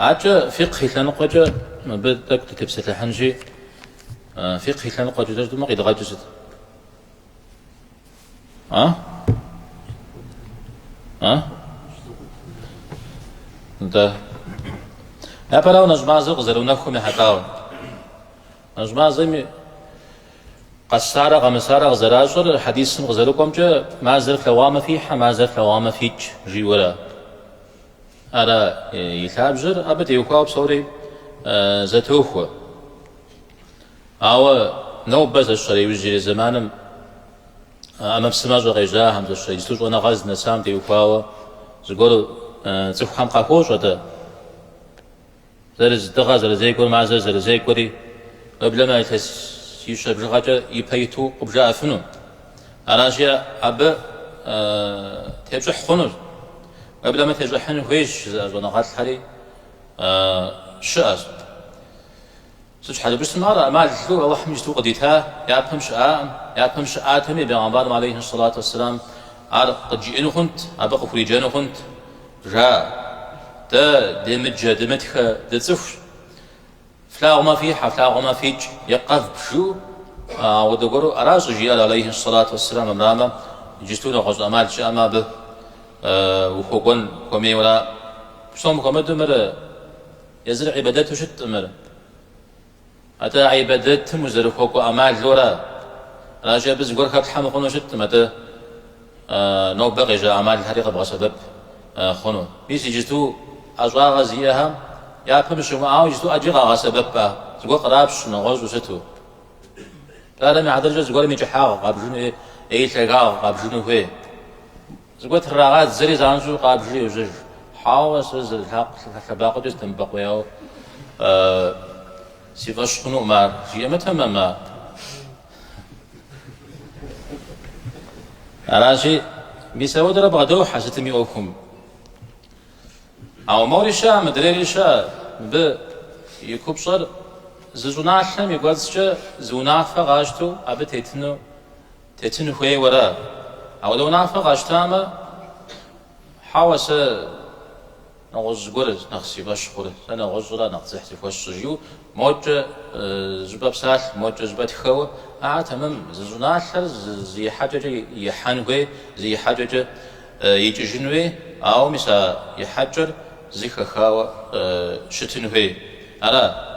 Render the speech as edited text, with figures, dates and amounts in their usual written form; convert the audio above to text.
عاجة فقه لنقجة ما بدك تتبسط الحنجي فقه لنقجة جد ما قيد غاجزت انت يا براو نجمع زق زرونكم يحكاو نجمع زي قصارة غمسارة زراجر حديث غزلكم جا ما زرف لوامة فيها ما زرف لوامة فيك جي ولا أنا يتابجر أبد يوكاو بصوري زتوخو أو نوبة الشري وجري زمانم أما بسماج غيجا هم الشري جتوش وانا غاز نسام ديوكاو زقول تفو خام قاكوش ودا زرز دغا زرزي يقول مع زرزي يقولي قبل ما يشرب الغاجة يبيتو قبجاء فنو أنا شيء أبا تبجح خنو قبل ما تجحن هويش زونا غات حالي شاز سوش حاجة بس مرة ما الحلو الله حميجتو قديتها يا بهم شاء تمي بيغمبار عليه الصلاة والسلام على قد جئنو خنت أبقى خريجانو خنت جاء دا دمجة دمتخ دتصف فلا وما في حفلا وما فيج يقف بشو ودقرو أراز جيال عليه الصلاة والسلام امراما يجستون غز أمال شاما به وخوكون كومي ولا صوم كمد مر يزرع عبادته شت مر أتا عبادته مزر خوكو أمال لورا راجع بس قول خب حام خنو شت متى نو بقي جا أمال الحريقة بغى سبب خنو بيس يجتو أجوا غزيها يا بمشوا معه يجتو أجوا غا سبب تقول قرابش نغوز وشتو لا لم يعدل جز قول ميجي حاغ قابجون إيه تلقاغ قابجون هوي زقوت الراغات زري زانجو قابجي وجج حاوس الحق باقو جز تنبقوا سيفاش خنو مار جي متى ما راشي بيساود رب غدو حاجتمي اوكم او موريشا مدريشا ب يكوبشر زوناشم يغازچ زونافا غاشتو اب تتنو هوي ورا او لو نافا غاشتاما حاوس نغز غرز نخسي باش خور انا غزلا نقصحتي فاش جيو موج زباب سال موج زبات خو تمام زوناشر زي حاجه يحنوي زي حاجه يجنوي او مسا يحجر زي خاوا شتنوي على